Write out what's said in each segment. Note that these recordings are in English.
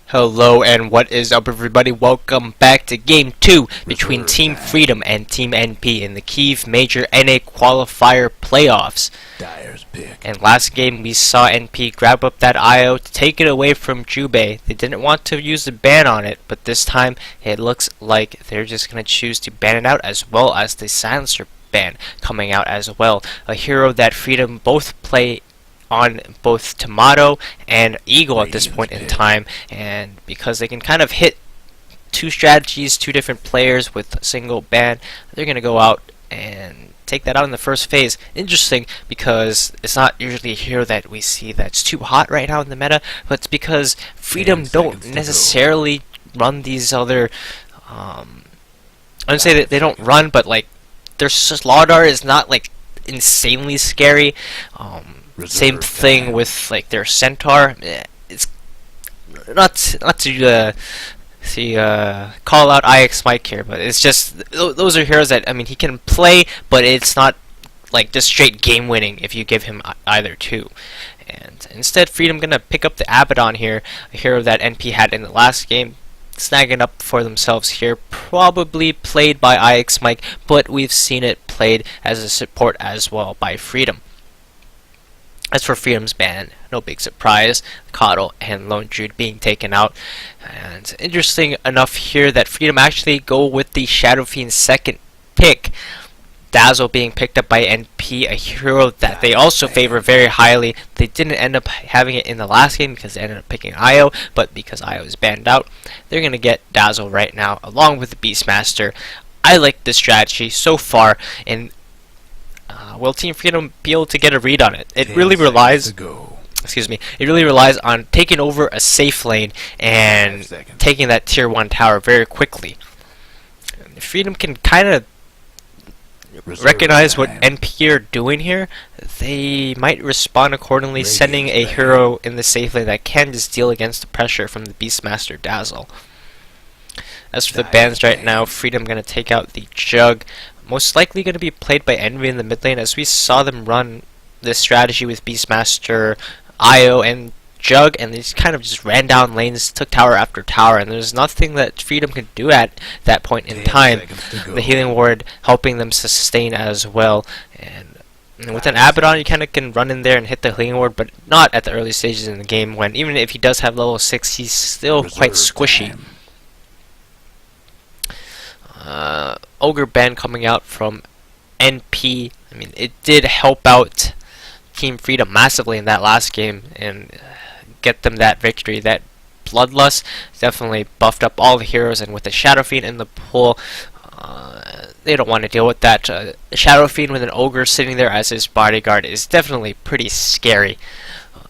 Hello and what is up, everybody? Welcome back to Game 2 between Team Freedom and Team NP in the Kiev Major NA Qualifier Playoffs. Dyer's pick. And last game we saw NP grab up that IO to take it away from Jube. They didn't want to use the ban on it, but this time it looks like they're just going to choose to ban it out, as well as the silencer ban coming out as well. A hero that Freedom both play on both Tomato and Eagle at this point in time, and because they can kind of hit two strategies, two different players with a single ban, they're going to go out and take that out in the first phase. Interesting, because it's not usually a hero that we see that's too hot right now in the meta, but it's because Freedom don't necessarily run these other I wouldn't say that they don't run, but like their Slaughdar is not like insanely scary. Same thing with like their Centaur. It's not to call out IX Mike here, but it's just those are heroes that, I mean, he can play, but it's not like just straight game winning if you give him either two. And instead, Freedom gonna pick up the Abaddon here, a hero that NP had in the last game, snagging up for themselves here. Probably played by IX Mike, but we've seen it played as a support as well by Freedom. As for Freedom's ban, no big surprise, Coddle and Lone Jude being taken out. And interesting enough here that Freedom actually go with the Shadow Fiend's second pick, Dazzle being picked up by NP, a hero that they also favor very highly. They didn't end up having it in the last game because they ended up picking Io, but because Io is banned out, they're going to get Dazzle right now along with the Beastmaster. I like this strategy so far, and will Team Freedom be able to get a read on it? It really relies it really relies on taking over a safe lane and taking that tier 1 tower very quickly. And Freedom can kind of recognize what NP are doing here. They might respond accordingly, sending a hero in the safe lane that can just deal against the pressure from the Beastmaster Dazzle. As for the bans right now, Freedom going to take out the Jug. Most likely going to be played by Envy in the mid lane, as we saw them run this strategy with Beastmaster, Io, and Jug, and they just kind of just ran down lanes, took tower after tower, and there's nothing that Freedom can do at that point in time. The Healing Ward helping them sustain as well, and with an Abaddon you kind of can run in there and hit the Healing Ward, but not at the early stages in the game, when even if he does have level 6, he's still quite squishy. Ogre ban coming out from NP. I mean, it did help out Team Freedom massively in that last game and get them that victory. That Bloodlust definitely buffed up all the heroes, and with the Shadow Fiend in the pool, they don't want to deal with that. Shadow Fiend with an Ogre sitting there as his bodyguard is definitely pretty scary.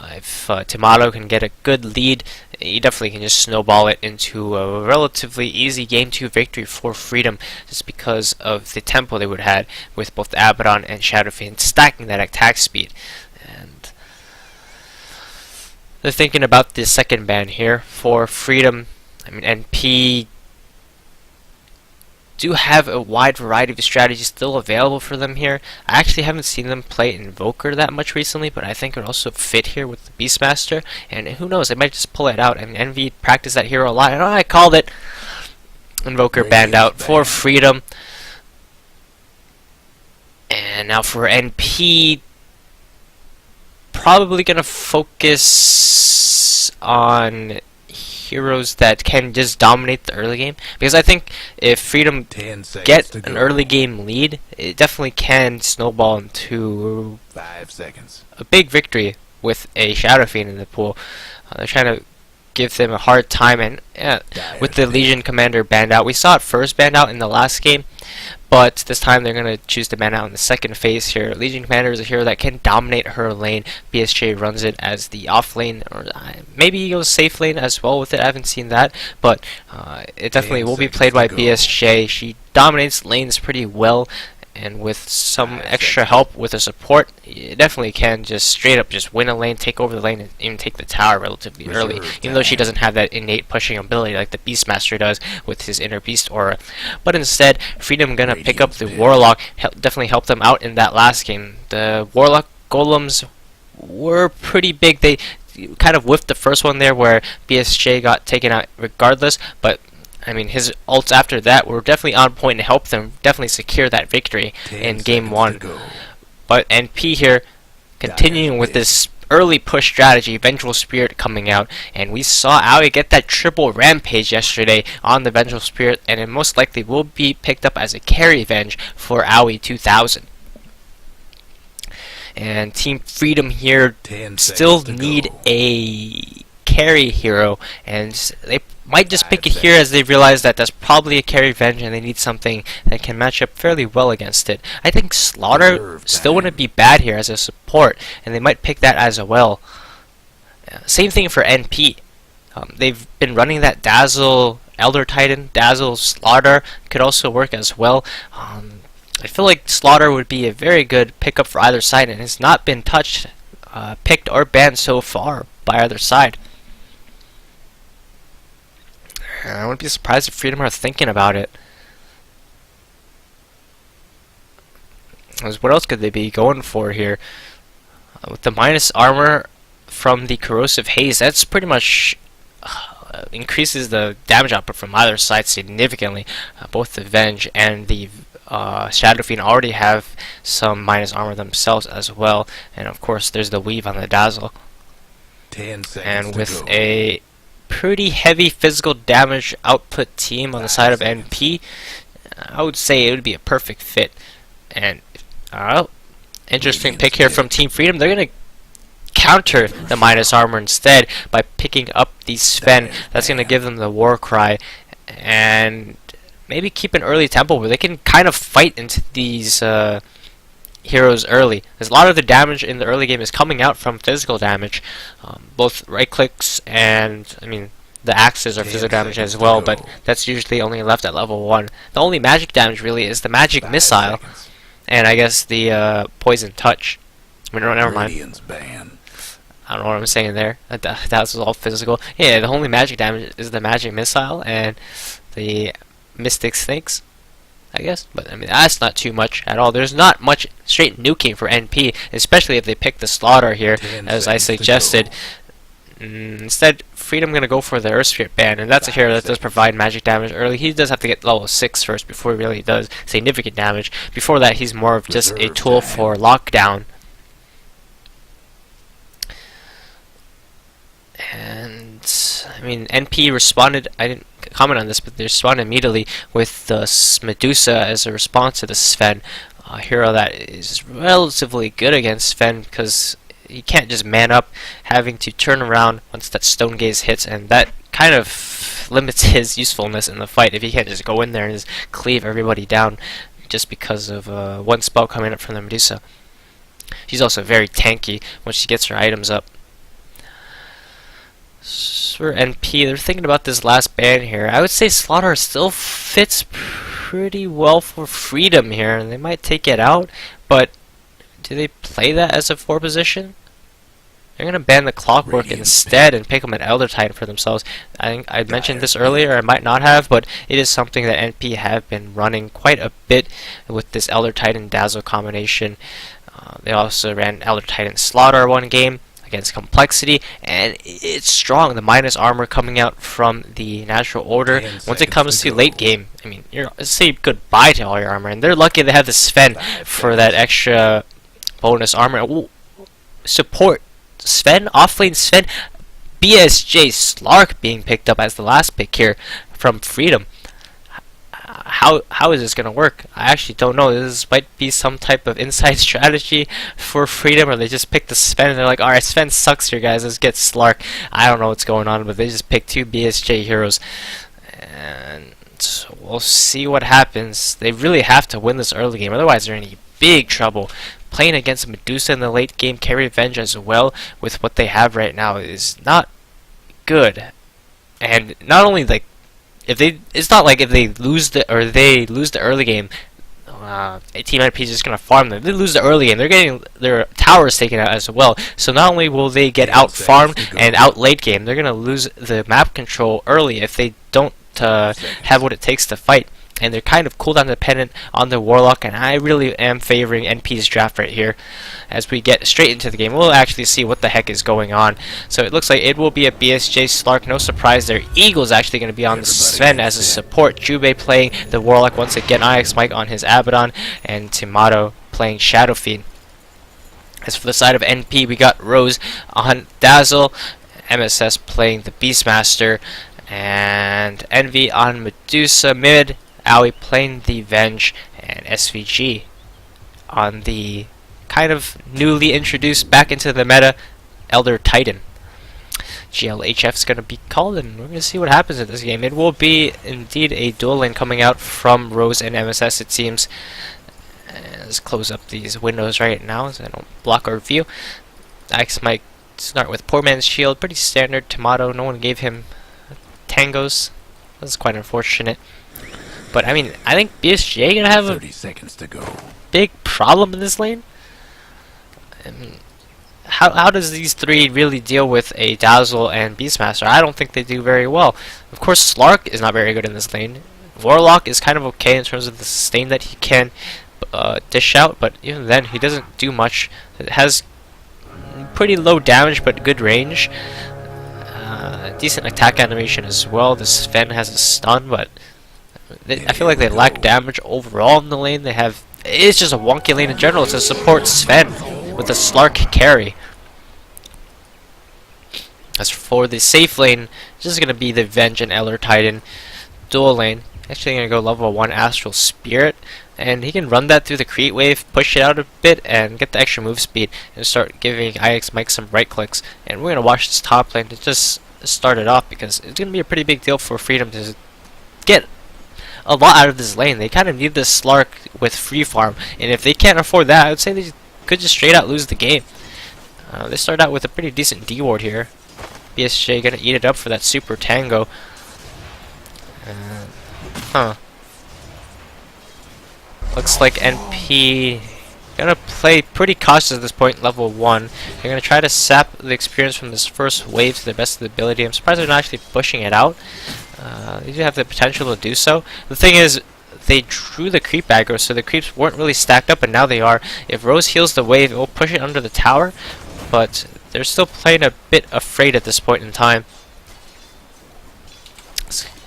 If Tomato can get a good lead, he definitely can just snowball it into a relatively easy Game 2 victory for Freedom, just because of the tempo they would have had with both Abaddon and Shadow Fiend stacking that attack speed. And they're thinking about the second ban here for Freedom. I mean, NP do have a wide variety of strategies still available for them here. I actually haven't seen them play Invoker that much recently, but I think it would also fit here with the Beastmaster, and who knows, they might just pull it out. I mean, Envy practiced that hero a lot, and I called it. Invoker banned out for Freedom. And now for NP, probably gonna focus on heroes that can just dominate the early game, because I think if Freedom get an early game lead, it definitely can snowball into 5 seconds. A big victory with a Shadow Fiend in the pool. They're trying to give them a hard time, and with the Legion Commander banned out, we saw it first banned out in the last game, but this time they're going to choose to ban out in the second phase here. Legion Commander is a hero that can dominate her lane. BSJ runs it as the off lane, or maybe he goes safe lane as well with it. I haven't seen that, but it definitely will be played by BSJ. She dominates lanes pretty well, and with some extra help with the support, you definitely can just straight up just win a lane, take over the lane, and even take the tower relatively early, even though she doesn't have that innate pushing ability like the Beastmaster does with his Inner Beast aura. But instead, Freedom gonna pick up the Warlock, definitely help them out in that last game. The Warlock golems were pretty big. They kind of whiffed the first one there where BSJ got taken out regardless, but I mean, his ults after that were definitely on point and helped them definitely secure that victory in Game 1. But NP here, continuing with this early push strategy, Vengeful Spirit coming out, and we saw Aoi get that triple rampage yesterday on the Vengeful Spirit, and it most likely will be picked up as a carry Venge for Aoi 2000. And Team Freedom here still need a carry hero, and they might just pick it here as they realize that that's probably a carry Venge and they need something that can match up fairly well against it. I think Slaughter still wouldn't be bad here as a support, and they might pick that as well. Same thing for NP. They've been running that Dazzle Elder Titan, Dazzle Slaughter could also work as well. I feel like Slaughter would be a very good pickup for either side, and has not been touched, picked, or banned so far by either side. I wouldn't be surprised if Freedom are thinking about it. What else could they be going for here? With the minus armor from the Corrosive Haze, that's pretty much increases the damage output from either side significantly. Both the Venge and the Shadow Fiend already have some minus armor themselves as well. And of course, there's the Weave on the Dazzle. 10 seconds and with a pretty heavy physical damage output team on the side of NP, I would say it would be a perfect fit. And interesting pick here from Team Freedom. They're going to counter the minus armor instead by picking up the Sven. That's going to give them the War Cry and maybe keep an early tempo where they can kind of fight into these heroes early. There's a lot of the damage in the early game is coming out from physical damage, both right clicks and the axes are physical damage as well, but that's usually only left at level 1. The only magic damage really is the magic missile, and I guess the poison touch. Never mind. I don't know what I'm saying there. That was all physical. Yeah, the only magic damage is the magic missile and the Mystic Snakes, I guess. But that's not too much at all. There's not much straight nuking for NP, especially if they pick the Slaughter here, as I suggested. Instead, Freedom gonna go for the Earth Spirit ban, and that's a hero that does provide magic damage early. He does have to get level 6 first before he really does significant damage. Before that, he's more of just a tool for lockdown. And NP responded. I didn't comment on this, but they responded immediately with the Medusa as a response to the Sven, a hero that is relatively good against Sven because he can't just man up, having to turn around once that Stone Gaze hits, and that kind of limits his usefulness in the fight if he can't just go in there and just cleave everybody down just because of one spell coming up from the Medusa. She's also very tanky once she gets her items up. For NP, they're thinking about this last ban here. I would say Slaughter still fits pretty well for Freedom here, and they might take it out, but do they play that as a 4 position? They're going to ban the Clockwork instead and pick them an Elder Titan for themselves. I think I mentioned this earlier, I might not have, but it is something that NP have been running quite a bit with this Elder Titan Dazzle combination. They also ran Elder Titan Slaughter one game against Complexity, and it's strong. The minus armor coming out from the Natural Order. Once it comes to late game, you're say goodbye to all your armor, and they're lucky they have the Sven for that extra bonus armor. Ooh, support Sven, offlane Sven, BSJ Slark being picked up as the last pick here from Freedom. How is this gonna work? I actually don't know. This might be some type of inside strategy for Freedom, or they just pick the Sven and they're like, alright, Sven sucks here, guys, let's get Slark. I don't know what's going on, but they just picked 2 BSJ heroes, and we'll see what happens. They really have to win this early game, otherwise they're in big trouble. Playing against Medusa in the late game, carry Revenge as well, with what they have right now, is not good. And not only it's not like if they lose the early game, Team NP is just gonna farm them. If they lose the early game, they're getting their towers taken out as well. So not only will they get out farmed and out late game, they're gonna lose the map control early if they don't have what it takes to fight. and they're kind of cooldown dependent on the Warlock, and I really am favoring NP's draft right here. As we get straight into the game, we'll actually see what the heck is going on. So it looks like it will be a BSJ Slark, no surprise there. Eagle's actually going to be on the Sven as a support, Jubei playing the Warlock once again, IX Mike on his Abaddon, and Timato playing Shadow Fiend. As for the side of NP, we got Rose on Dazzle, MSS playing the Beastmaster, and Envy on Medusa mid, Aoi playing the Venge, and SVG on the kind of newly introduced back into the meta Elder Titan. GLHF is going to be called, and we're going to see what happens in this game. It will be indeed a dual lane coming out from Rose and MSS, it seems. Let's close up these windows right now so they don't block our view. Axe might start with Poor Man's Shield, pretty standard. Tomato, no one gave him tangos. That's quite unfortunate. But I mean, I think BSJ gonna have 30 seconds to go. big problem in this lane. I mean, how does these three really deal with a Dazzle and Beastmaster? I don't think they do very well. Of course, Slark is not very good in this lane. Warlock is kind of okay in terms of the sustain that he can dish out, but even then, he doesn't do much. It has pretty low damage, but good range. Decent attack animation as well. This Sven has a stun, but I feel like they lack damage overall in the lane. It's just a wonky lane in general. It's a support Sven with a Slark carry. As for the safe lane, this is going to be the Venge and Elder Titan dual lane. Actually going to go level 1 Astral Spirit, and he can run that through the create wave, push it out a bit, and get the extra move speed, and start giving IX Mike some right clicks. And we're going to watch this top lane to just start it off, because it's going to be a pretty big deal for Freedom to get a lot out of this lane. They kind of need this Slark with free farm, and if they can't afford that, I would say they could just straight out lose the game. They start out with a pretty decent D ward here. BSJ going to eat it up for that super tango. Looks like NP gonna play pretty cautious at this point, level 1. They're gonna try to sap the experience from this first wave to the best of the ability. I'm surprised they're not actually pushing it out. They do have the potential to do so. The thing is, they drew the creep aggro, so the creeps weren't really stacked up, and now they are. If Rose heals the wave, it will push it under the tower, but they're still playing a bit afraid at this point in time.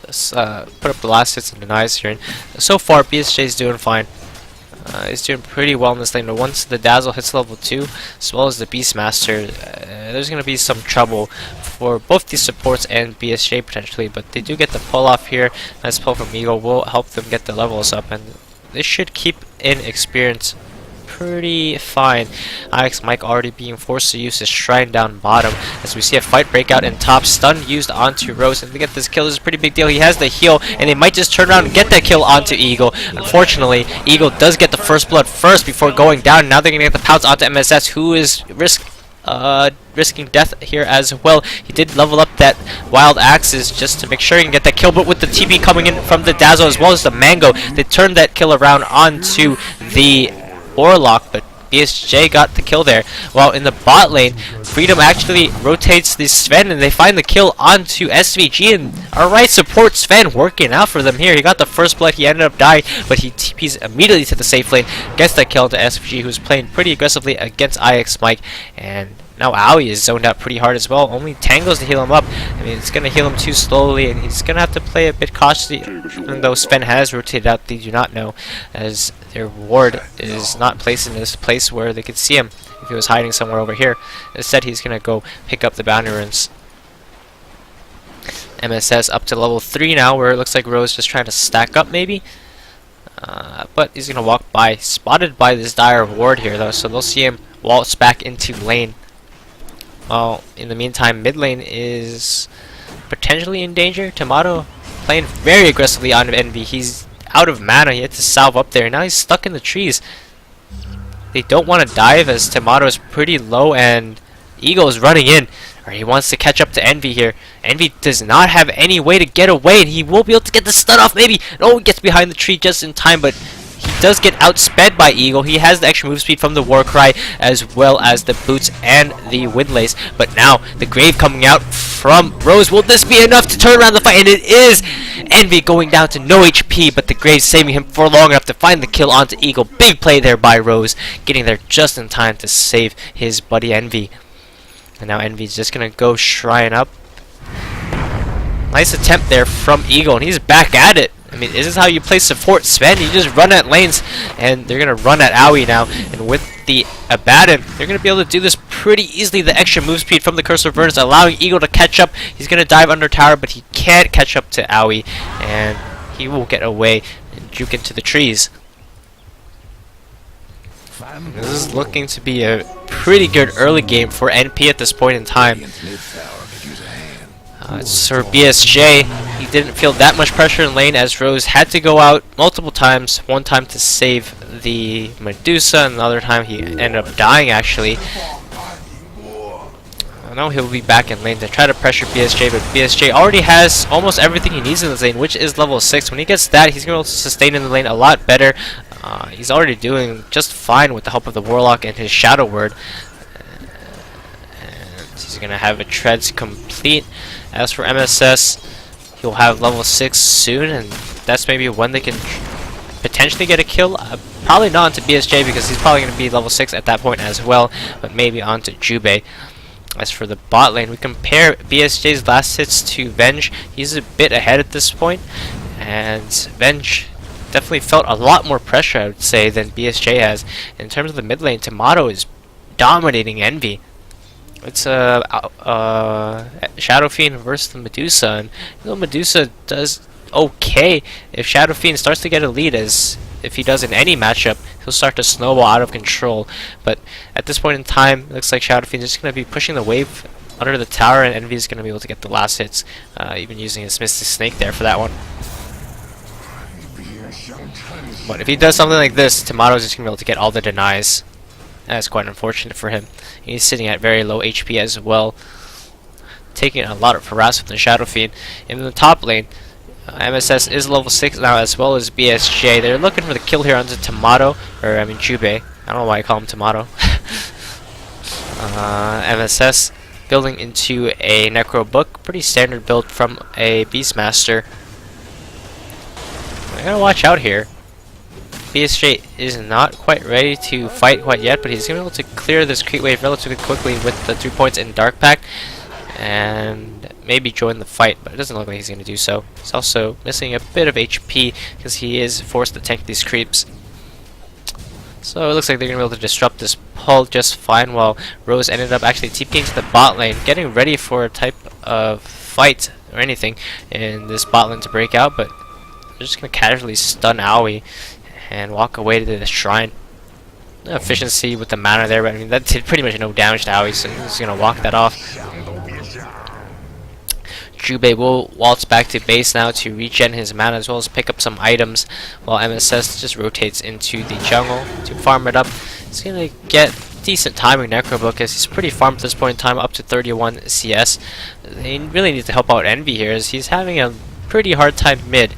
Let's put up the last hits and denies here. And so far, BSJ is doing fine. He's doing pretty well in this lane, but once the Dazzle hits level 2, as well as the Beastmaster, there's going to be some trouble for both these supports and BSJ potentially, but they do get the pull off here. Nice pull from Eagle will help them get the levels up, and they should keep in experience pretty fine. IX Mike already being forced to use his Shrine down bottom, as we see a fight break out in top. Stun used onto Rose, and to get this kill is a pretty big deal. He has the heal, and they might just turn around and get that kill onto Eagle. Unfortunately, Eagle does get the first blood first before going down. Now they're going to get the pounce onto MSS, who is risking death here as well. He did level up that wild axes just to make sure he can get that kill, but with the TP coming in from the Dazzle as well as the Mango, they turned that kill around onto the Warlock, but BSJ got the kill there. While in the bot lane, Freedom actually rotates the Sven, and they find the kill onto SVG, and alright, support Sven working out for them here. He got the first blood, he ended up dying, but he TPs immediately to the safe lane, gets that kill to SVG, who's playing pretty aggressively against IX Mike, and now Aoi is zoned out pretty hard as well. Only Tangos to heal him up. I mean, it's going to heal him too slowly, and he's going to have to play a bit cautiously. Even though Sven has rotated out, they do not know, as their ward is not placed in this place where they could see him if he was hiding somewhere over here. Instead, he's going to go pick up the bounty runes. MSS up to level 3 now, where it looks like Rose just trying to stack up maybe. But he's going to walk by, spotted by this dire ward here though, so they'll see him waltz back into lane. Well, in the meantime, mid lane is potentially in danger. Tomato playing very aggressively on Envy. He's out of mana. He had to salve up there. Now he's stuck in the trees. They don't want to dive as Tomato is pretty low, and Eagle is running in. Or he wants to catch up to Envy here. Envy does not have any way to get away, and he will be able to get the stun off maybe. No, he gets behind the tree just in time, but he does get outsped by Eagle. He has the extra move speed from the Warcry as well as the boots and the Windlace. But now the Grave coming out from Rose. Will this be enough to turn around the fight? And it is! Envy going down to no HP, but the Grave saving him for long enough to find the kill onto Eagle. Big play there by Rose, getting there just in time to save his buddy Envy. And now Envy's just gonna go Shrine up. Nice attempt there from Eagle, and he's back at it. I mean, is this how you play support, Sven? You just run at lanes, and they're going to run at Aoi now. And with the Abaddon, they're going to be able to do this pretty easily. The extra move speed from the Curse of Avernus allowing Eagle to catch up. He's going to dive under tower, but he can't catch up to Aoi, and he will get away and juke into the trees. This is looking to be a pretty good early game for NP at this point in time. For BSJ, he didn't feel that much pressure in lane as Rose had to go out multiple times. One time to save the Medusa, and the other time he ended up dying actually. I know he'll be back in lane to try to pressure BSJ, but BSJ already has almost everything he needs in this lane, which is level 6. When he gets that, he's going to sustain in the lane a lot better. He's already doing just fine with the help of the Warlock and his Shadow Word. And he's going to have a Treads complete. As for MSS, he'll have level 6 soon, and that's maybe when they can potentially get a kill. Probably not onto BSJ because he's probably going to be level 6 at that point as well, but maybe onto Jubei. As for the bot lane, we compare BSJ's last hits to Venge. He's a bit ahead at this point, and Venge definitely felt a lot more pressure, I would say, than BSJ has. In terms of the mid lane, Tomato is dominating Envy. It's Shadow Fiend versus the Medusa, and Medusa does okay. If Shadow Fiend starts to get a lead, as if he does in any matchup, he'll start to snowball out of control. But at this point in time, it looks like Shadow Fiend is just going to be pushing the wave under the tower, and Envy is going to be able to get the last hits, even using his Mystic Snake there for that one. But if he does something like this, Tomato's just going to be able to get all the denies. That's quite unfortunate for him. He's sitting at very low HP as well, taking a lot of harassment from the Shadow Fiend. In the top lane, MSS is level 6 now, as well as BSJ. They're looking for the kill here onto Tomato, or I mean Jubei. I don't know why I call him Tomato. MSS building into a Necro Book, pretty standard build from a Beastmaster. I gotta watch out here. BSJ is not quite ready to fight quite yet, but he's going to be able to clear this creep wave relatively quickly with the 3 points in Dark Pact and maybe join the fight, but it doesn't look like he's going to do so. He's also missing a bit of HP because he is forced to tank these creeps. So it looks like they're going to be able to disrupt this pull just fine, while Rose ended up actually TPing to the bot lane, getting ready for a type of fight or anything in this bot lane to break out, but they're just going to casually stun Aoi and walk away to the shrine. Efficiency with the mana there, but I mean that did pretty much no damage to Aoi, so he's gonna walk that off. Jubei will waltz back to base now to regen his mana as well as pick up some items, while MSS just rotates into the jungle to farm it up. He's gonna get decent timing Necrobook as he's pretty farmed at this point in time, up to 31 CS. They really need to help out Envy here as he's having a pretty hard time mid.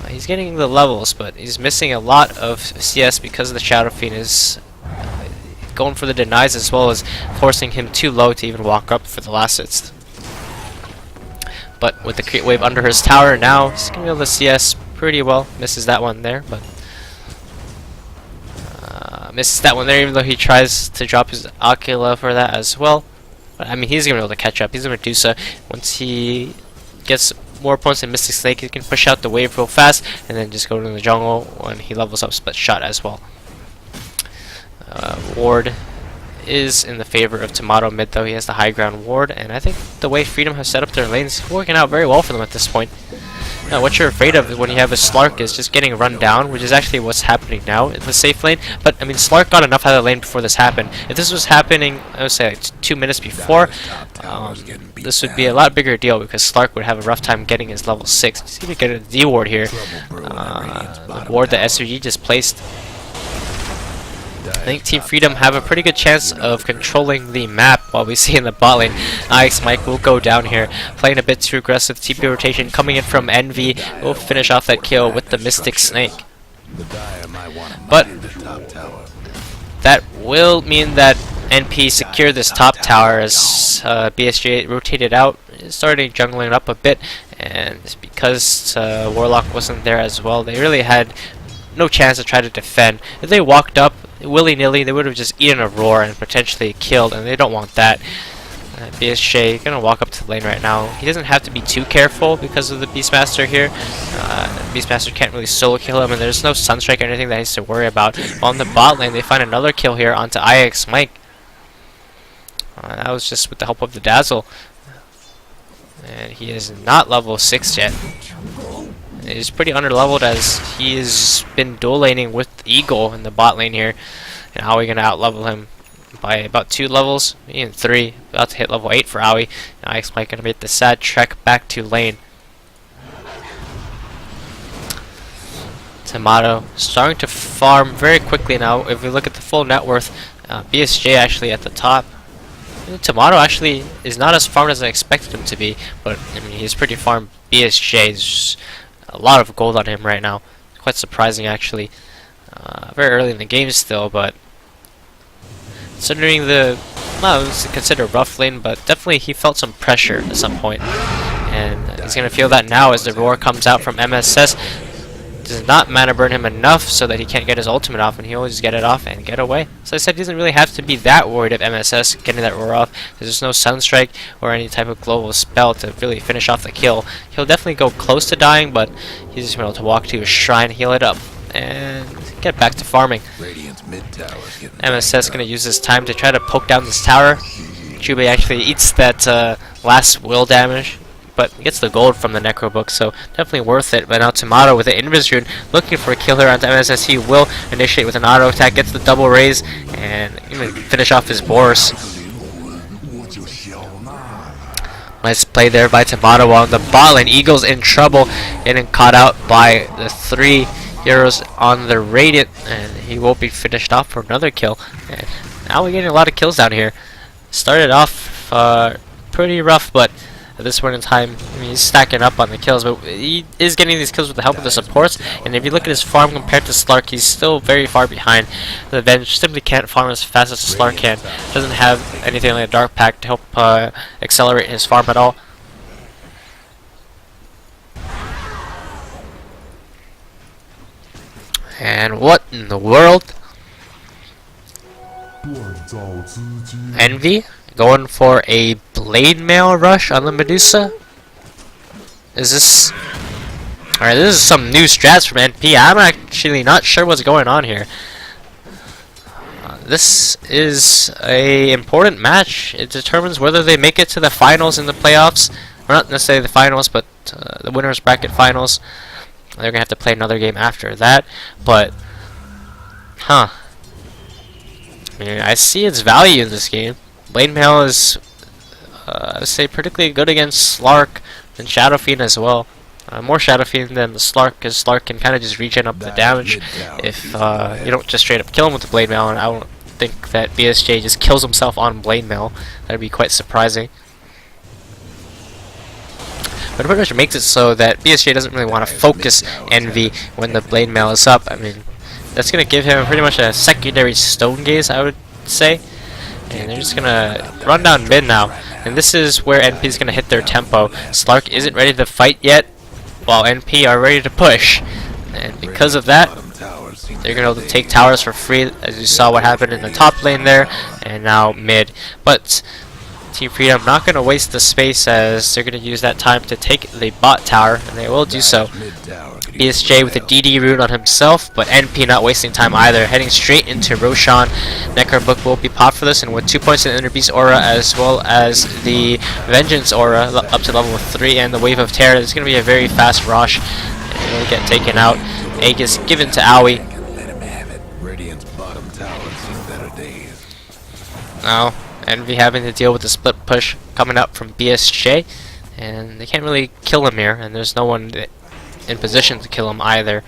He's getting the levels, but he's missing a lot of CS because the Shadow Fiend is going for the denies, as well as forcing him too low to even walk up for the last hits. But with the creep wave under his tower now, he's going to be able to CS pretty well. Misses that one there, but misses that one there, even though he tries to drop his Aquila for that as well. But I mean, he's going to be able to catch up. He's a Medusa. Once he gets more points than Mystic Snake, he can push out the wave real fast and then just go to the jungle when he levels up Split Shot as well. Ward is in the favor of Tomato mid, though. He has the high ground ward, and I think the way Freedom has set up their lanes is working out very well for them at this point. Now, what you're afraid of when you have a Slark is just getting run down, which is actually what's happening now in the safe lane. But I mean, Slark got enough out of the lane before this happened. If this was happening, I would say like 2 minutes before, this would be a lot bigger deal because Slark would have a rough time getting his level 6. He's going to get a D ward here. The ward that SRG just placed. I think Team Freedom have a pretty good chance of controlling the map while we see in the bot lane. Nice, Mike will go down here, playing a bit too aggressive. TP rotation coming in from Envy. Will finish off that kill with the Mystic Snake. The Dire might want to But mine the top tower. that will mean that NP secured this top tower as BSJ rotated out, started jungling up a bit, and because Warlock wasn't there as well, they really had no chance to try to defend. If they walked up willy-nilly, they would have just eaten a roar and potentially killed, and they don't want that. BSJ gonna walk up to the lane right now. He doesn't have to be too careful because of the Beastmaster here. Beastmaster can't really solo kill him, and there's no Sunstrike or anything that he has to worry about. On the bot lane, they find another kill here onto IX Mike. That was just with the help of the Dazzle. And he is not level 6 yet. He's pretty underleveled as he has been dual laning with Eagle in the bot lane here. And Aoi gonna outlevel him by about 2 levels, even 3. About to hit level 8 for Aoi. Now IX Mike gonna make the sad trek back to lane. Tomato starting to farm very quickly now. If we look at the full net worth, BSJ actually at the top. Tomato actually is not as farmed as I expected him to be, but I mean he's pretty farmed. BSJ is a lot of gold on him right now. Quite surprising actually. Very early in the game still, but considering the, well, it was considered rough lane, but definitely he felt some pressure at some point, and he's gonna feel that now as the roar comes out from MSS. Does not mana burn him enough so that he can't get his ultimate off, and he always get it off and get away. So I said he doesn't really have to be that worried of MSS getting that roar off. There's no Sunstrike or any type of global spell to really finish off the kill. He'll definitely go close to dying, but he's just able to walk to his shrine, heal it up, and get back to farming. MSS gonna use this time to try to poke down this tower. Jubei actually eats that last will damage, but gets the gold from the Necro book, so definitely worth it. But now Tomato with the Invis rune, looking for a killer onto MSS. He will initiate with an auto attack, gets the double raise, and even finish off his Boris. Nice play there by Tomato while on the bot lane. Eagle's in trouble, getting caught out by the 3 heroes on the Radiant, and he will be finished off for another kill. And now we're getting a lot of kills down here. Started off pretty rough, but at this point in time, I mean, he's stacking up on the kills, but he is getting these kills with the help of the supports. And if you look at his farm compared to Slark, he's still very far behind. The bench simply can't farm as fast as Slark can. Doesn't have anything like a Dark Pack to help accelerate his farm at all. And what in the world? Envy going for a blade mail rush on the Medusa? Is this... Alright, this is some new strats from NP. I'm actually not sure what's going on here. This is a important match. It determines whether they make it to the finals in the playoffs. Or not necessarily the finals, but the winners bracket finals. They're gonna have to play another game after that, but I mean, I see its value in this game. Blade Mail is, I would say, particularly good against Slark and Shadow Fiend as well. More Shadow Fiend than the Slark, because Slark can kind of just regen up the damage if you don't just straight up kill him with the Blade Mail. And I don't think that BSJ just kills himself on Blade Mail. That'd be quite surprising. But it pretty much makes it so that BSJ doesn't really want to focus Envy when the Blade Mail is up. I mean, that's going to give him pretty much a secondary Stone Gaze, I would say. And they're just going to run down mid now. And this is where NP is going to hit their tempo. Slark isn't ready to fight yet, while NP are ready to push. And because of that, they're going to be able to take towers for free, as you saw what happened in the top lane there, and now mid. But Team Freedom not going to waste the space, as they're going to use that time to take the bot tower, and they will do so. BSJ with a DD rune on himself, but NP not wasting time either, heading straight into Roshan. Necro Book will be popped for this, and with 2 points in the Inner Beast Aura, as well as the Vengeance Aura up to level 3, and the Wave of Terror, it's going to be a very fast rush, and he'll get taken out. Egg is given to Aoi. Now, Envy having to deal with the split push coming up from BSJ, and they can't really kill him here, and there's no one in position to kill him either.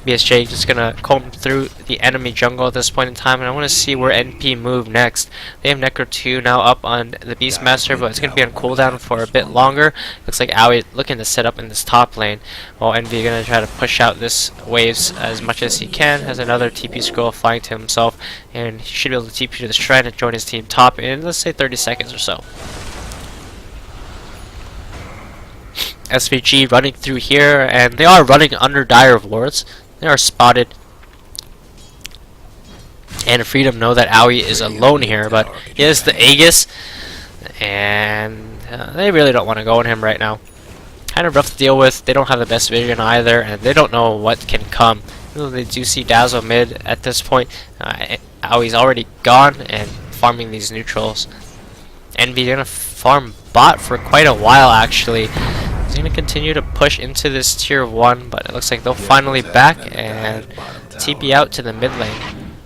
BSJ just gonna comb through the enemy jungle at this point in time, and I want to see where NP move next. They have Necro 2 now up on the Beastmaster, but it's gonna be on cooldown for a bit longer. Looks like Aoi looking to set up in this top lane, while NP gonna try to push out this waves as much as he can. Has another TP scroll flying to himself, and he should be able to TP to the shrine and join his team top in, let's say, 30 seconds or so. SVG running through here, and they are running under dire wards. They are spotted, and Freedom know that Aoi is alone here, but he has the Aegis, and they really don't want to go on him right now. Kind of rough to deal with. They don't have the best vision either, and they don't know what can come. Even though they do see Dazzle mid at this point, Aoi's already gone and farming these neutrals. Envy gonna farm bot for quite a while actually. He's going to continue to push into this tier 1, but it looks like they'll finally back and TP out to the mid lane.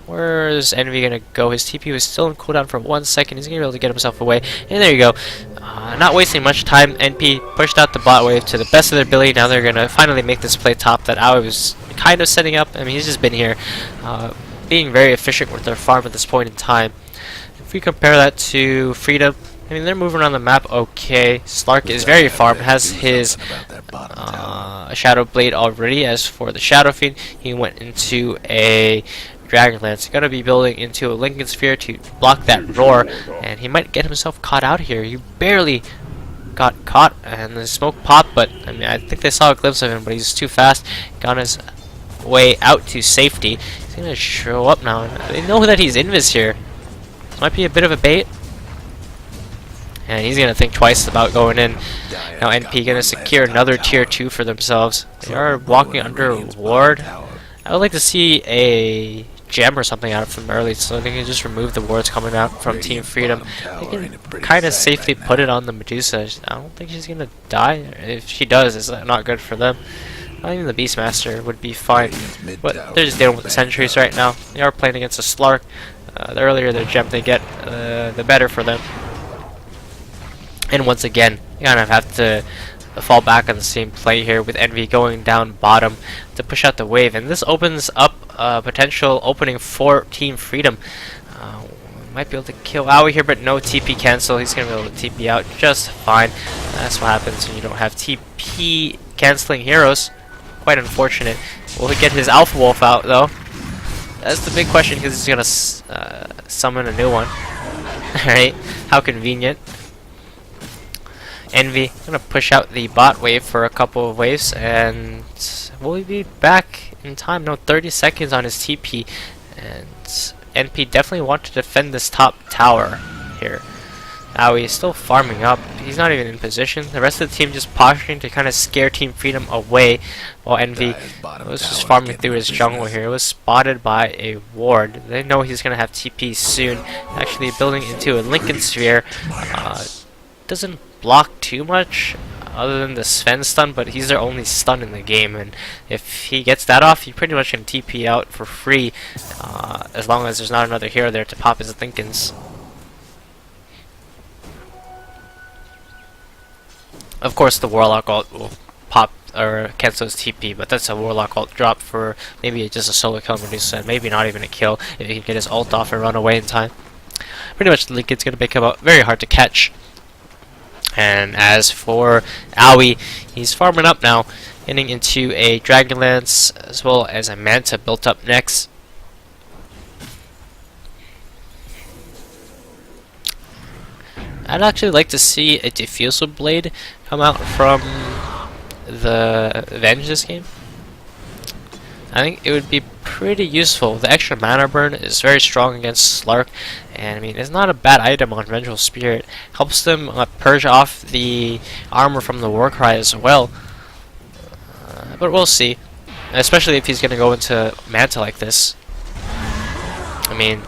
Where's Envy going to go? His TP was still in cooldown for 1 second. He's going to be able to get himself away. And there you go. Not wasting much time. NP pushed out the bot wave to the best of their ability. Now they're going to finally make this play top that Aoi was kind of setting up. I mean, he's just been here being very efficient with their farm at this point in time. If we compare that to Freedom, I mean, they're moving around the map okay. Slark is very farmed, has his Shadow Blade already. As for the Shadow Fiend, he went into a Dragonlance. He's going to be building into a Lincoln Sphere to block that roar, and he might get himself caught out here. He barely got caught, and the smoke popped, but I mean, I think they saw a glimpse of him, but he's too fast. Got his way out to safety. He's going to show up now, and they know that he's invis here. This might be a bit of a bait. And he's going to think twice about going in. Now NP going to secure another tier 2 for themselves. They are walking under a ward. I would like to see a gem or something out of them early so they can just remove the wards coming out from Team Freedom. They can kind of safely put it on the Medusa. I don't think she's going to die. If she does, it's not good for them. Not even the Beastmaster would be fine. But they're just dealing with the sentries right now. They are playing against a Slark. The earlier their gem they get, the better for them. And once again, you kind of have to fall back on the same play here with Envy going down bottom to push out the wave. And this opens up a potential opening for Team Freedom. Might be able to kill Aoi here, but no TP cancel. He's going to be able to TP out just fine. That's what happens when you don't have TP canceling heroes. Quite unfortunate. Will he get his Alpha Wolf out, though? That's the big question, because he's going to summon a new one. Alright, how convenient. Envy gonna push out the bot wave for a couple of waves, and will he be back in time? No, 30 seconds on his TP, and NP definitely want to defend this top tower here. Now he's still farming up. He's not even in position. The rest of the team just posturing to kind of scare Team Freedom away, while Envy was just farming through his jungle here. It was spotted by a ward. They know he's gonna have TP soon. Actually building into a Lincoln Sphere. Doesn't block too much other than the Sven stun, but he's their only stun in the game, and if he gets that off, he pretty much can TP out for free as long as there's not another hero there to pop his Lincolns. Of course the Warlock ult will pop or cancel his TP, but that's a Warlock ult drop for maybe just a solo kill Medusa, and maybe not even a kill if he can get his ult off and run away in time. Pretty much the Lincoln's going to make him very hard to catch. And as for Aoi, he's farming up now, getting into a Dragonlance as well as a Manta built up next. I'd actually like to see a Diffusal Blade come out from the Avenge this game. I think it would be pretty useful. The extra mana burn is very strong against Slark, and I mean, it's not a bad item on Vengeful Spirit. Helps them purge off the armor from the Warcry as well. But we'll see, especially if he's going to go into Manta like this. I mean,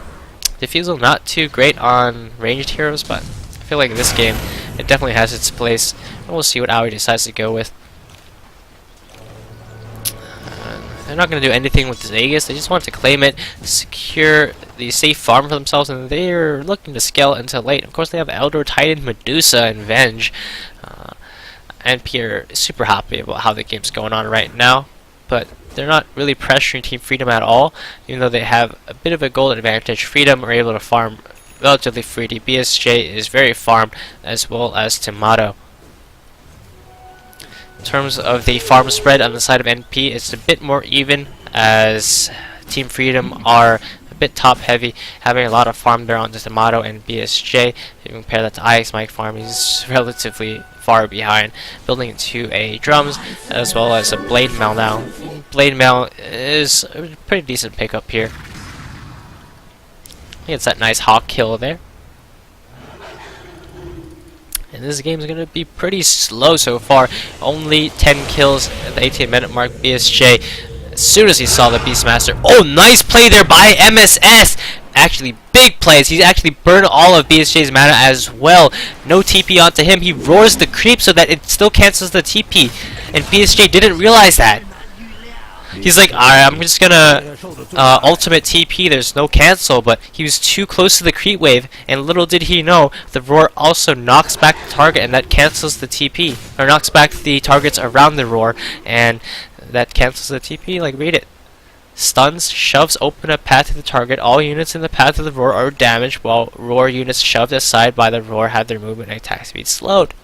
Diffusal not too great on ranged heroes, but I feel like in this game it definitely has its place. And we'll see what Aoi decides to go with. They're not going to do anything with this Aegis. They just want to claim it, secure the safe farm for themselves, and they're looking to scale into late. Of course, they have Elder Titan, Medusa, and Venge. And Pierre is super happy about how the game's going on right now. But they're not really pressuring Team Freedom at all, even though they have a bit of a gold advantage. Freedom are able to farm relatively freely. BSJ is very farmed, as well as Tomato. In terms of the farm spread on the side of NP, it's a bit more even, as Team Freedom are a bit top heavy, having a lot of farm there on the Tomato and BSJ. If you compare that to IX Mike farm, he's relatively far behind, building into a drums as well as a blade mail now. Blade mail is a pretty decent pickup here. He gets that nice hawk kill there. And this game is going to be pretty slow so far. Only 10 kills at the 18-minute mark. BSJ, as soon as he saw the Beastmaster. Oh, nice play there by MSS! Actually, big plays. He's actually burned all of BSJ's mana as well. No TP onto him. He roars the creep so that it still cancels the TP. And BSJ didn't realize that. He's like, alright, I'm just gonna ultimate TP, there's no cancel, but he was too close to the creep wave, and little did he know, the roar also knocks back the target, and that cancels the TP, or knocks back the targets around the roar, and that cancels the TP, like, read it. Stuns, shoves open a path to the target, all units in the path of the roar are damaged, while roar units shoved aside by the roar have their movement and attack speed slowed.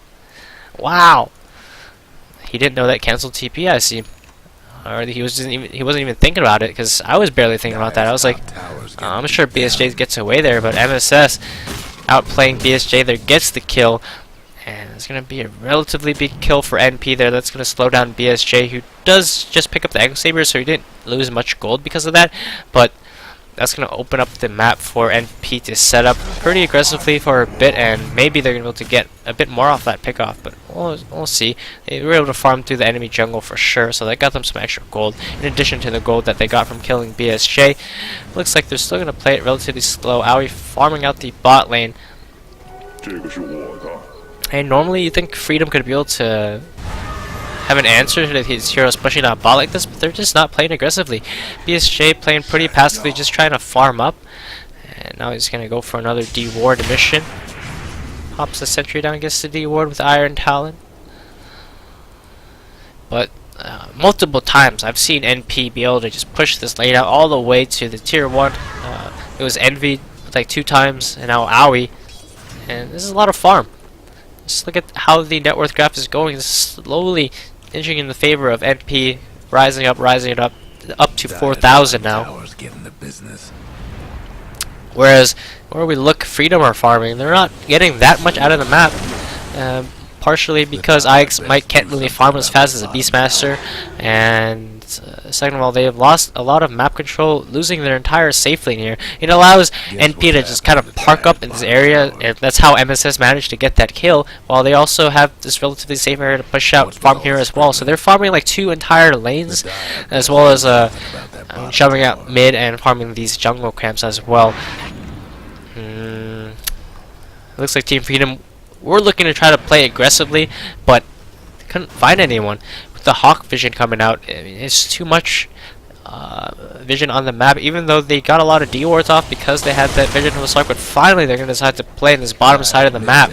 Wow! He didn't know that canceled TP, I see. Or he wasn't even thinking about it, because I was barely thinking about that. I was like, I'm sure BSJ gets away there, but MSS outplaying BSJ there gets the kill, and it's going to be a relatively big kill for NP there. That's going to slow down BSJ, who does just pick up the Angle Saber, so he didn't lose much gold because of that, but that's going to open up the map for NP to set up pretty aggressively for a bit, and maybe they're going to be able to get a bit more off that pickoff, but we'll see. They were able to farm through the enemy jungle for sure, so that got them some extra gold, in addition to the gold that they got from killing BSJ. Looks like they're still going to play it relatively slow. Aoi farming out the bot lane. And normally you think Freedom could be able to have an answer to his heroes pushing out bot like this, but they're just not playing aggressively. BSJ playing pretty passively, just trying to farm up. And now he's going to go for another D-Ward mission. Pops the sentry down, gets the D-Ward with Iron Talon. But multiple times I've seen NP be able to just push this lane out all the way to the tier 1. It was Envy like 2 times, and now Aoi. And this is a lot of farm. Just look at how the net worth graph is going, slowly inching in the favor of NP, rising up to 4,000 now. Whereas where we look, Freedom are farming. They're not getting that much out of the map, partially because IX Mike can't really farm as fast as a Beastmaster, and second of all, they have lost a lot of map control, losing their entire safe lane here. It allows NP to just kind of park up in this area, and that's how MSS managed to get that kill, while they also have this relatively safe area to push out farm here as well. So they're farming like 2 entire lanes, as well as shoving out mid and farming these jungle camps as well. Looks like Team Freedom were looking to try to play aggressively, but couldn't find anyone. With the Hawk vision coming out, it's too much vision on the map, even though they got a lot of D-wards off because they had that vision from the Slark, but finally they're going to decide to play in this bottom side of the map.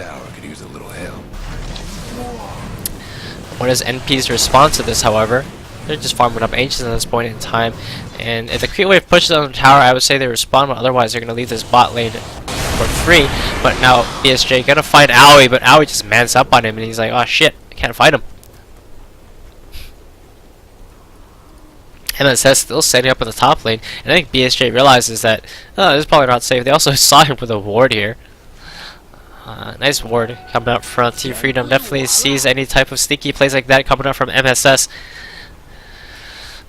What is NP's response to this, however? They're just farming up ancients at this point in time, and if the creep wave pushes on the tower, I would say they respond, but otherwise they're going to leave this bot lane for free. But now BSJ gonna find Aoi, but Aoi just mans up on him, and he's like, oh shit, I can't fight him. MSS still setting up in the top lane, and I think BSJ realizes that, oh, this is probably not safe. They also saw him with a ward here. Nice ward coming out front. Team Freedom definitely sees any type of sneaky plays like that coming out from MSS.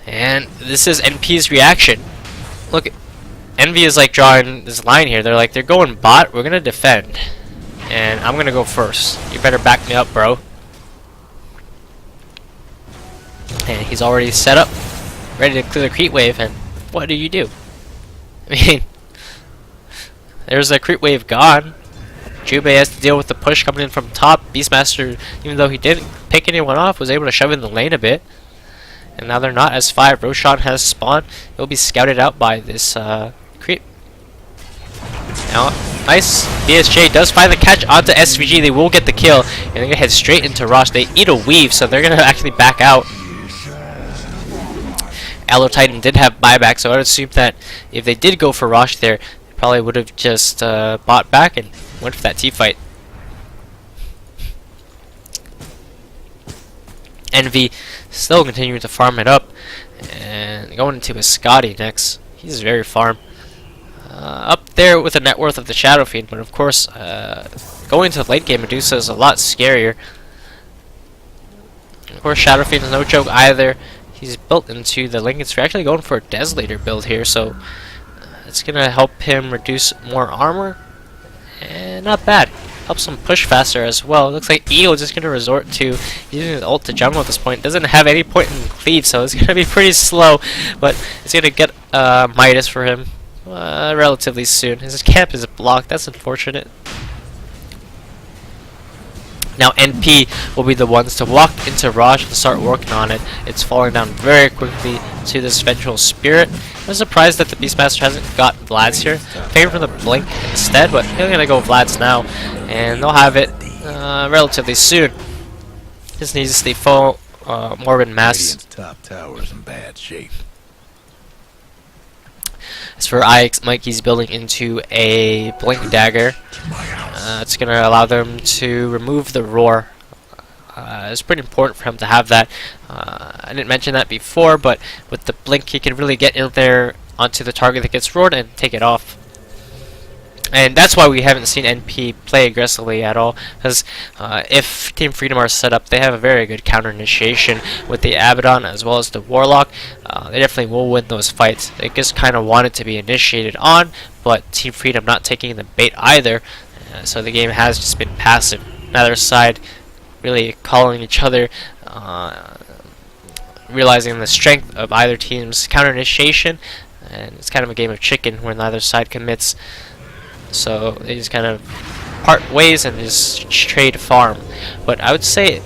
And this is NP's reaction. Look, Envy is like drawing this line here. They're like, they're going bot, we're gonna defend. And I'm gonna go first. You better back me up, bro. And he's already set up, ready to clear the creep wave, and what do you do? I mean, there's the creep wave gone. Jubei has to deal with the push coming in from top. Beastmaster, even though he didn't pick anyone off, was able to shove in the lane a bit. And now they're not as 5. Roshan has spawned. He'll be scouted out by this creep. Now, nice. BSJ does find the catch onto SVG. They will get the kill. And they're going to head straight into Rosh. They eat a weave, so they're going to actually back out. Aloe Titan did have buyback, so I would assume that if they did go for Rosh there, they probably would have just bought back and went for that T-fight. Envy still continuing to farm it up, and going into his Scotty next. He's very farm. Up there with the net worth of the Shadow Fiend, but of course, going into the late game, Medusa is a lot scarier. Of course, Shadow Fiend is no joke either. He's built into the Lincoln Sphere, actually going for a Desolator build here, so it's going to help him reduce more armor, and not bad. Helps him push faster as well. It looks like Eagle is just going to resort to using his ult to jungle at this point. Doesn't have any point in cleave, so it's going to be pretty slow, but it's going to get Midas for him relatively soon. His camp is blocked. That's unfortunate. Now NP will be the ones to walk into Raj and start working on it. It's falling down very quickly to this Vengeful Spirit. I'm surprised that the Beastmaster hasn't got Vlad's here. Favor the Blink instead, but they're going to go Vlad's now. And they'll have it relatively soon. Just needs to stay full Morbid Mass. Radiant's top tower's in bad shape. As for IX, Mikey's building into a Blink Dagger. It's going to allow them to remove the Roar. It's pretty important for him to have that. I didn't mention that before, but with the Blink, he can really get in there onto the target that gets roared and take it off. And that's why we haven't seen NP play aggressively at all, because if Team Freedom are set up, they have a very good counter initiation with the Abaddon as well as the Warlock. They definitely will win those fights. They just kind of want it to be initiated on, but Team Freedom not taking the bait either, so the game has just been passive. Neither side really calling each other, realizing the strength of either team's counter initiation, and it's kind of a game of chicken where neither side commits. So they just kind of part ways and just trade farm. But I would say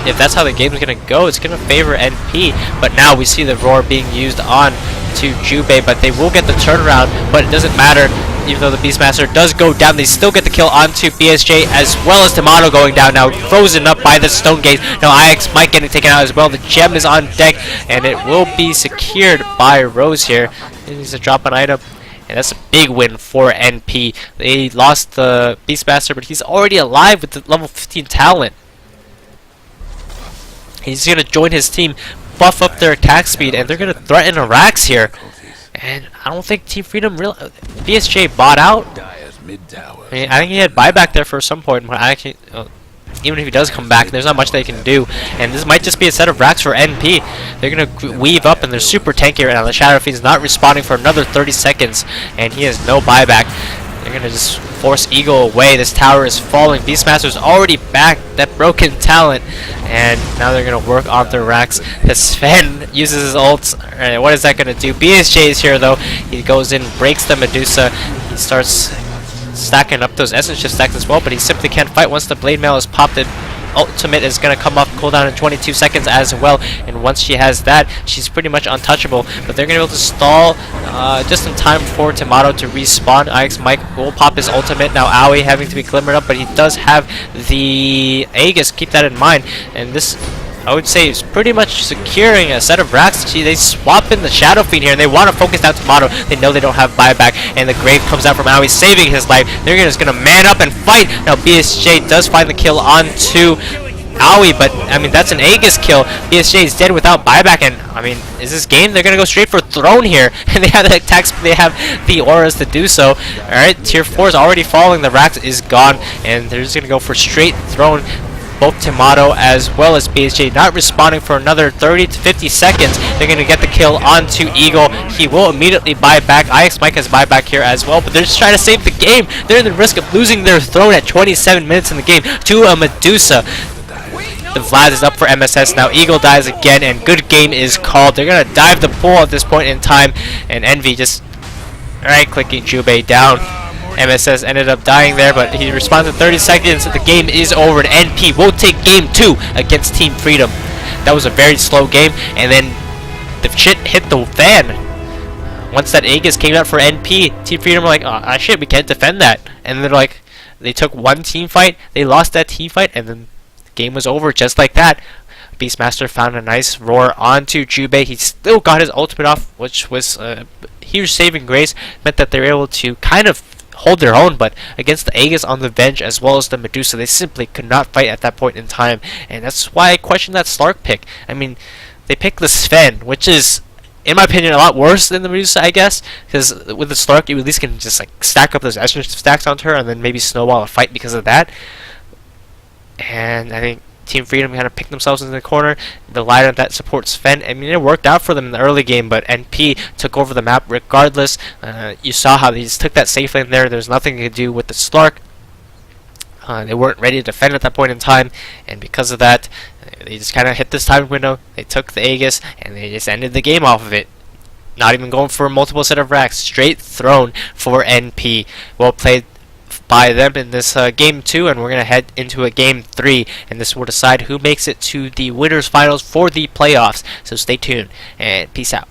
if that's how the game is going to go, it's going to favor NP. But now we see the Roar being used on to Jubei, but they will get the turnaround. But it doesn't matter, even though the Beastmaster does go down, they still get the kill onto BSJ as well as Tomato going down now, frozen up by the Stone Gate. Now IX might get taken out as well. The gem is on deck, and it will be secured by Rose here. He needs to drop an item. And that's a big win for NP. They lost the Beastmaster, but he's already alive with the level 15 talent. He's going to join his team, buff up their attack speed, and they're going to threaten a Rax here. And I don't think Team Freedom BSJ bought out. I mean, I think he had buyback there for some point. But I actually, even if he does come back, there's not much they can do. And this might just be a set of racks for NP. They're going to weave up, and they're super tanky right now. The Shadow Fiend's not responding for another 30 seconds, and he has no buyback. They're going to just force Eagle away. This tower is falling. Beastmaster's already back. That broken talent. And now they're going to work on their racks. Sven uses his ult. Alright, what is that going to do? BSJ is here, though. He goes in, breaks the Medusa. He starts stacking up those essence shift stacks as well, but he simply can't fight once the blade mail is popped. The ultimate is going to come off cooldown in 22 seconds as well, and once she has that, she's pretty much untouchable. But they're going to be able to stall just in time for Tomato to respawn. IX Mike will pop his ultimate. Now Aoi having to be glimmered up, but he does have the Aegis, keep that in mind. And this, I would say, is pretty much securing a set of racks. They swap in the Shadow Fiend here, and they want to focus down Tomato. They know they don't have buyback, and the Grave comes out from Aoi, saving his life. They're just going to man up and fight. Now BSJ does find the kill onto Aoi, but I mean, that's an Aegis kill. BSJ is dead without buyback, and I mean, is this game? They're going to go straight for Throne here, and they have the attacks, they have the auras to do so. Alright, tier 4 is already falling, the Rax is gone, and they're just going to go for straight Throne. Both Tomato as well as BSJ not responding for another 30 to 50 seconds. They're going to get the kill onto Eagle. He will immediately buy back. IX Mike has buyback here as well, but they're just trying to save the game. They're in the risk of losing their throne at 27 minutes in the game to a Medusa. The Vlad is up for MSS now. Eagle dies again, and good game is called. They're going to dive the pool at this point in time, and Envy just right-clicking Jubei down. MSS ended up dying there, but he responds in 30 seconds. The game is over, and NP will take game 2 against Team Freedom. That was a very slow game, and then the shit hit the fan. Once that Aegis came out for NP, Team Freedom were like, oh shit, we can't defend that. And they're like, they took one team fight, they lost that team fight, and then the game was over just like that. Beastmaster found a nice roar onto Jubei. He still got his ultimate off, which was a huge saving grace. Meant that they were able to kind of hold their own, but against the Aegis on the bench as well as the Medusa, they simply could not fight at that point in time, and that's why I question that Slark pick. I mean, they picked the Sven, which is, in my opinion, a lot worse than the Medusa, I guess, because with the Slark, you at least can just like stack up those extra stacks onto her and then maybe snowball a fight because of that. And I think Team Freedom kind of picked themselves into the corner. The lineup that supports Sven, I mean, it worked out for them in the early game, but NP took over the map regardless. You saw how they just took that safe lane there. There's nothing to do with the Slark. They weren't ready to defend at that point in time, and because of that, they just kind of hit this time window. They took the Aegis, and they just ended the game off of it. Not even going for a multiple set of racks. Straight thrown for NP. Well played by them in this game 2, and we're going to head into a game 3, and this will decide who makes it to the winners finals for the playoffs. So stay tuned and peace out.